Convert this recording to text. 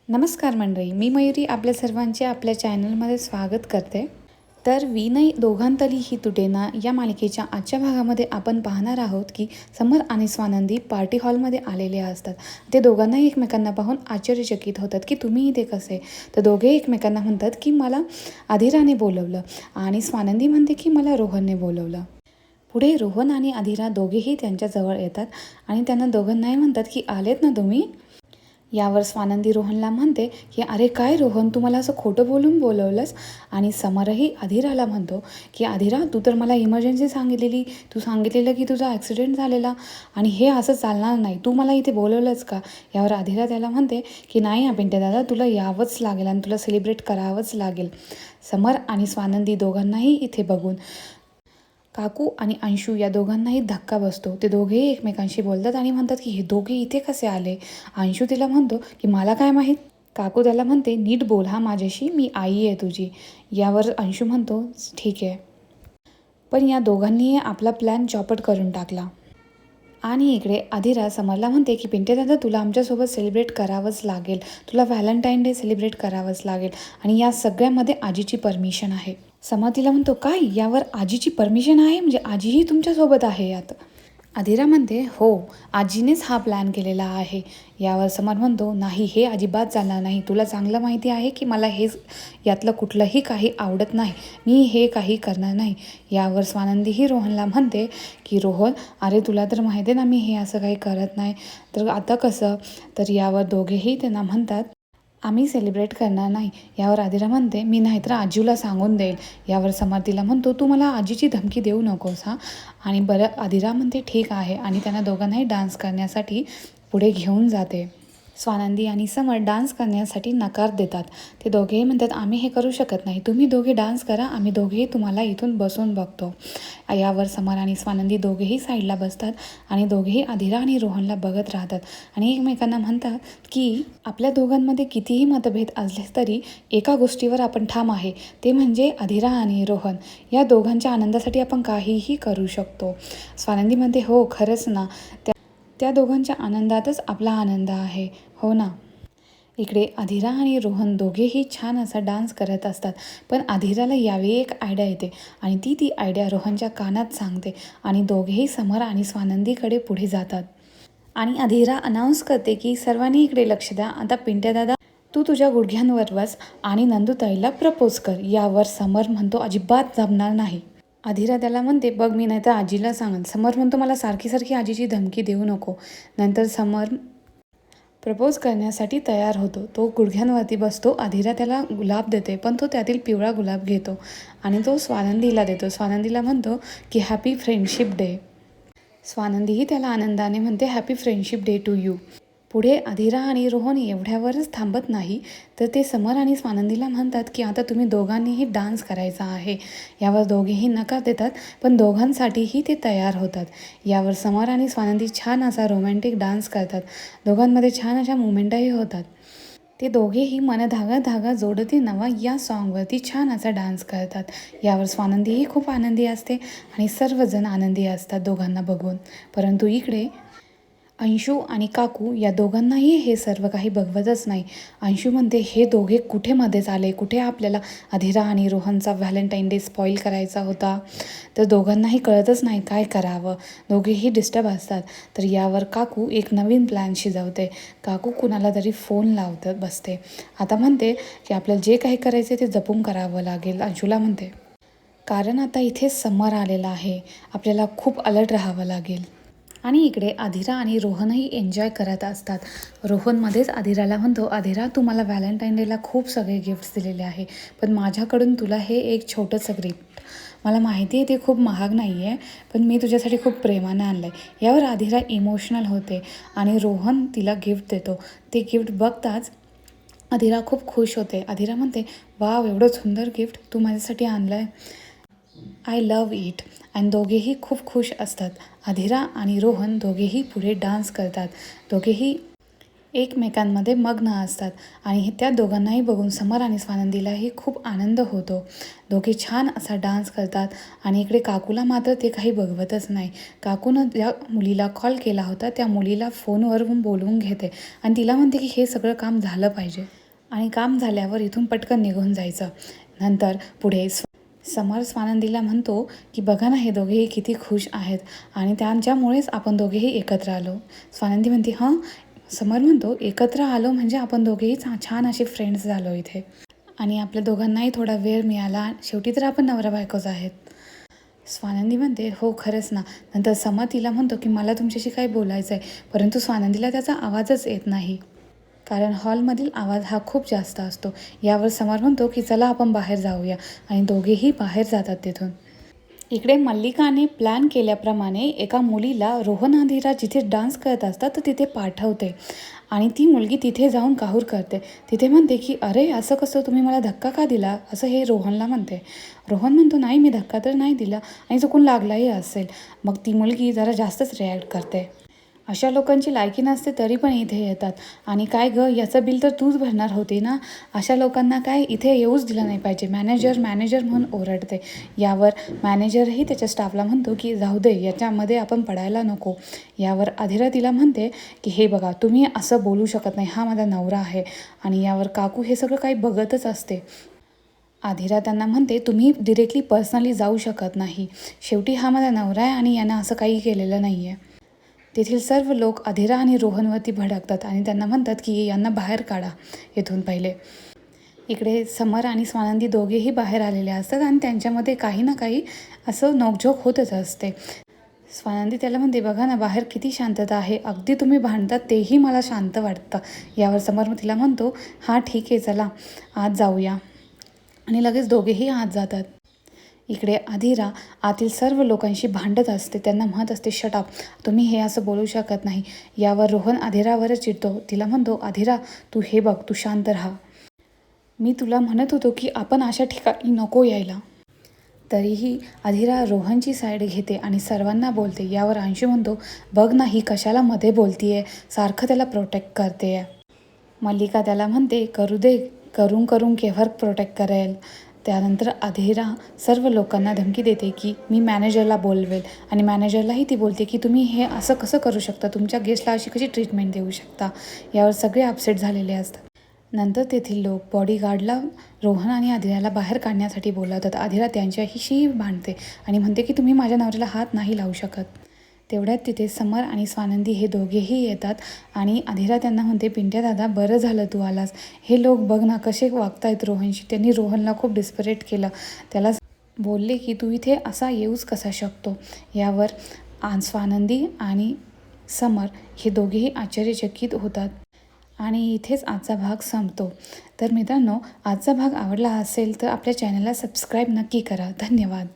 नमस्कार मंडळी, मी मयुरी आपल्या सर्वांचे आपल्या चॅनलमध्ये स्वागत करते. तर विनय दोघांतली ही तुटेना या मालिकेच्या आजच्या भागामध्ये आपण पाहणार आहोत की समर आणि स्वानंदी पार्टी हॉलमध्ये आलेले असतात. ते दोघांनाही एकमेकांना पाहून आश्चर्यचकित होतात की तुम्ही इथे कसे. तर दोघे एकमेकांना म्हणतात की मला अधिराने बोलवलं आणि स्वानंदी म्हणते की मला रोहनने बोलवलं. पुढे रोहन आणि अधिरा दोघेही त्यांच्याजवळ येतात आणि त्यांना दोघांनाही म्हणतात की आलेत ना तुम्ही. यावर स्वानंदी रोहनला म्हणते की अरे काय रोहन, तू मला असं खोटं बोलून बोलवलंस. आणि समरही अधिराला म्हणतो की अधिरा, तू तर मला इमर्जन्सी सांगितलेली, तू सांगितलेलं की तुझा ॲक्सिडेंट झालेला आणि हे असं चालणार नाही, तू मला इथे बोलवलंच का. यावर अधिरा त्याला म्हणते की नाही पिंट्या दादा, तुला यावंच लागेल आणि तुला सेलिब्रेट करावंच लागेल. समर आणि स्वानंदी दोघांनाही इथे बघून काकू आणि अंशू या दोघांनाही धक्का बसतो. ते दोघेही एकमेकांशी बोलतात आणि म्हणतात की हे दोघे इथे कसे आले. अंशू तिला म्हणतो की मला काय माहीत. काकू त्याला म्हणते नीट बोल हा माझ्याशी, मी आई आहे तुझी. यावर अंशू म्हणतो ठीक आहे. पण या दोघांनीही आपला प्लॅन चॉपट करून टाकला. आणि इकडे अधिरा समरला म्हणते की पिंटे दादा, तुला आमच्यासोबत सेलिब्रेट करावंच लागेल, तुला व्हॅलेंटाईन डे सेलिब्रेट करावंच लागेल आणि या सगळ्यामध्ये आजीची परमिशन आहे. समर तिला म्हणतो काय, यावर आजीची परमिशन आहे म्हणजे आजीही तुमच्यासोबत आहे यात. अधिरा म्हणते हो, आजीनेच हा प्लॅन केलेला आहे. यावर समर म्हणतो नाही, हे अजिबात चालणार नाही, तुला चांगलं माहिती आहे की मला हे यातलं कुठलंही काही आवडत नाही, मी हे काही करणार नाही. यावर स्वानंदीही रोहनला म्हणते की रोहन, अरे तुला तर माहिती आहे ना मी हे असं काही करत नाही, तर आता कसं. तर यावर दोघेही त्यांना म्हणतात आम्ही सेलिब्रेट करणार नाही. यावर अधिरा म्हणते मी नाहीतर आजीला सांगून देईल. यावर समर तिला म्हणतो तू मला आजीची धमकी देऊ नकोस हां. आणि बरं अधिरा म्हणते ठीक आहे आणि त्यांना दोघांनाही डान्स करण्यासाठी पुढे घेऊन जाते. स्वानंदी आणि समर डान्स करण्यासाठी नकार देतात. ते दोघेही म्हणतात आम्ही हे करू शकत नाही, तुम्ही दोघे डान्स करा, आम्ही दोघेही तुम्हाला इथून बसून बघतो. यावर समर आणि स्वानंदी दोघेही साईडला बसतात आणि दोघेही अधिरा आणि रोहनला बघत राहतात आणि एकमेकांना म्हणतात की आपल्या दोघांमध्ये कितीही मतभेद असले तरी एका गोष्टीवर आपण ठाम आहे, ते म्हणजे अधिरा आणि रोहन या दोघांच्या आनंदासाठी आपण काहीही करू शकतो. स्वानंदी म्हणते हो खरंच ना, त्या दोघांच्या आनंदातच आपला आनंद आहे, हो ना. इकडे अधिरा आणि रोहन दोघेही छान असा डान्स करत असतात. पण अधिराला यावेळी एक आयडिया येते आणि ती आयडिया रोहनच्या कानात सांगते आणि दोघेही समर आणि स्वानंदीकडे पुढे जातात. आणि अधिरा अनाऊन्स करते की सर्वांनी इकडे लक्ष द्या, आता पिंट्या दादा तू तुझ्या गुडघ्यांवर बस आणि नंदुताईला प्रपोज कर. यावर समर म्हणतो अजिबात जमणार नाही. अधिरा त्याला म्हणते बघ मी नाही तर आजीला सांगेन. समर म्हणतो मला सारखी सारखी आजीची धमकी देऊ नको. नंतर समर प्रपोज करण्यासाठी तयार होतो. तो गुडघ्यांवरती बसतो. अधिरा त्याला गुलाब देते पण तो त्यातील पिवळा गुलाब घेतो आणि तो स्वानंदीला देतो. स्वानंदीला म्हणतो की हॅपी फ्रेंडशिप डे. स्वानंदीही त्याला आनंदाने म्हणते happy friendship day to you. पुढे अधिरा आणि रोहन एवढ्यावरच थांबत नाही, तर ते समर आणि स्वानंदीला म्हणतात की आता तुम्ही दोघांनीही डान्स करायचा आहे. यावर दोघेही नकार देतात पण दोघांसाठीही ते तयार होतात. यावर समर आणि स्वानंदी छान असा रोमॅन्टिक डान्स करतात. दोघांमध्ये छान अशा मुवमेंटही होतात. ते दोघेही मन धागा धागा जोडते नवा या सॉन्गवरती छान असा डान्स करतात. यावर स्वानंदीही खूप आनंदी असते आणि सर्वजण आनंदी असतात दोघांना बघून. परंतु इकडे अंशू आणि काकू या दोघांनाही हे सर्व काही बघवतच नाही. अंशू म्हणते हे दोघे कुठे मध्येच आले, कुठे आपल्याला अधिरा आणि रोहनचा व्हॅलेंटाईन डे स्पॉईल करायचा होता. तर दोघांनाही कळतच नाही काय करावं, दोघेही डिस्टर्ब असतात. तर यावर काकू एक नवीन प्लॅन शिजवते. काकू कुणाला तरी फोन लावत बसते. आता म्हणते की आपल्याला जे काही करायचे ते जपून करावं लागेल. अंशूला म्हणते कारण आता इथे समर आलेला आहे, आपल्याला खूप अलर्ट राहावं लागेल. आणि इकडे अधिरा आणि रोहनही एन्जॉय करत असतात. रोहनमध्येच अधिराला म्हणतो अधिरा तू मला व्हॅलेंटाईन डेला खूप सगळे गिफ्ट्स दिलेले आहे, पण माझ्याकडून तुला हे एक छोटंसं गिफ्ट, मला माहिती आहे ते खूप महाग नाही आहे पण मी तुझ्यासाठी खूप प्रेमाने आणलं आहे. यावर अधिरा इमोशनल होते आणि रोहन तिला गिफ्ट देतो. ते गिफ्ट बघताच अधिरा खूप खुश होते. अधिरा म्हणते वाव, एवढं सुंदर गिफ्ट तू माझ्यासाठी आणलं आहे, आय लव्ह इट. आणि दोघेही खूप खुश असतात. अधिरा आणि रोहन दोघेही पुढे डान्स करतात. दोघेही एकमेकांमध्ये मग्न असतात आणि त्या दोघांनाही बघून समर आणि स्वानंदीलाही खूप आनंद होतो. दोघे छान असा डान्स करतात आणि इकडे काकूला मात्र ते काही बघवतच नाही. काकूनं ज्या मुलीला कॉल केला होता त्या मुलीला फोनवरून बोलवून घेते आणि तिला म्हणते की हे सगळं काम झालं पाहिजे आणि काम झाल्यावर इथून पटकन निघून जायचं. नंतर पुढे समर स्वानंदीला म्हणतो की बघा ना, हे दोघेही किती खुश आहेत आणि त्यांच्यामुळेच आपण दोघेही एकत्र आलो. स्वानंदी म्हणते हां. समर म्हणतो एकत्र आलो म्हणजे आपण दोघेही छान असे फ्रेंड्स झालो इथे आणि आपल्या दोघांनाही थोडा वेळ मिळाला. शेवटी तर आपण नवरा बायकोच आहेत. स्वानंदी म्हणते हो खरंच ना. नंतर समर तिला म्हणतो की मला तुमच्याशी काही बोलायचं आहे, परंतु स्वानंदीला त्याचा आवाजच येत नाही कारण हॉलमधील आवाज हा खूप जास्त असतो. यावर समर म्हणतो की चला आपण बाहेर जाऊया आणि दोघेही बाहेर जातात तिथून. इकडे मल्लिकाने प्लॅन केल्याप्रमाणे एका मुलीला रोहन आधिरा जिथे डान्स करत असतात तर तिथे पाठवते आणि ती मुलगी तिथे जाऊन काहूर करते. तिथे म्हणते की अरे असं कसं, तुम्ही मला धक्का का दिला, असं हे रोहनला म्हणते. रोहन म्हणतो नाही मी धक्का तर नाही दिला आणि चुकून लागलाही असेल. मग ती मुलगी जरा जास्तच रिॲक्ट करते. अशा लोकांची लायकी नसते तरी पण इथे येतात आणि काय गं, याचं बिल तर तूच भरणार होती ना, अशा लोकांना काय इथे येऊच दिलं नाही पाहिजे. मॅनेजर मॅनेजर म्हणून ओरडते. यावर मॅनेजरही त्याच्या स्टाफला म्हणतो की जाऊ दे, याच्यामध्ये आपण पडायला नको. यावर आधिरा तिला म्हणते की हे बघा, तुम्ही असं बोलू शकत नाही, हा माझा नवरा आहे. आणि यावर काकू हे सगळं काही बघतच असते. आधिरा त्यांना म्हणते तुम्ही डिरेक्टली पर्सनली जाऊ शकत नाही, शेवटी हा माझा नवरा आहे आणि यानं असं काही केलेलं नाही आहे. तेथील सर्व लोक आधिरा आणि रोहनवरती भडकतात आणि त्यांना म्हणतात की यांना बाहेर काढा इथून पहिले. इकडे समर आणि स्वानंदी दोघेही बाहेर आलेले असतात आणि त्यांच्यामध्ये काही ना काही असं नोकझोक होतच असते. स्वानंदी त्याला म्हणते बघा ना, बाहेर किती शांतता आहे, अगदी तुम्ही भांडतात तेही मला शांत वाटतं. यावर समर तिला म्हणतो हां ठीक आहे, चला आत जाऊया आणि लगेच दोघेही आत जातात. इकडे आधिरा आतील सर्व लोकांशी भांडत असते. त्यांना म्हणत असते शटअप, तुम्ही हे असं बोलू शकत नाही. यावर रोहन आधिरावरच चिडतो. तिला म्हणतो आधिरा तू हे बघ, तू शांत राहा. मी तुला म्हणत होतो की आपण अशा ठिकाणी नको यायला. तरीही आधिरा रोहनची साईड घेते आणि सर्वांना बोलते. यावर अंशू म्हणतो बघ ना, ही कशाला मध्ये बोलतीये, सारखं त्याला प्रोटेक्ट करते. मल्लिका त्याला म्हणते करू दे, करून करून केव्हा प्रोटेक्ट करेल. त्यानंतर आधिरा सर्व लोकांना धमकी देते की मी मॅनेजरला बोलवेल आणि मॅनेजरलाही ती बोलते की तुम्ही हे असं कसं करू शकता, तुमच्या गेस्टला अशी कशी ट्रीटमेंट देऊ शकता. यावर सगळे अपसेट झालेले असतात. नंतर तेथील लोक बॉडीगार्डला रोहन आणि आधिराला बाहेर काढण्यासाठी बोलावतात. आधिरा त्यांच्याशीही भांडते आणि म्हणते की तुम्ही माझ्या नवऱ्याला हात नाही लावू शकत. तेवढ्यात तिथे समर आणि स्वानंदी हे दोघेही येतात आणि आधिरा त्यांना म्हणते पिंट्या दादा बरं झालं तू आलास, हे लोक बघ ना कसे वागतायत रोहनशी. त्यांनी रोहनला खूप डिस्परेट केलं, त्याला बोलले की तू इथे असा येऊच कसा शकतो. यावर स्वानंदी आणि समर हे दोघेही आश्चर्यचकित होतात आणि इथेच आजचा भाग संपतो. तर मित्रांनो, आजचा भाग आवडला असेल तर आपल्या चॅनलला सबस्क्राईब नक्की करा. धन्यवाद.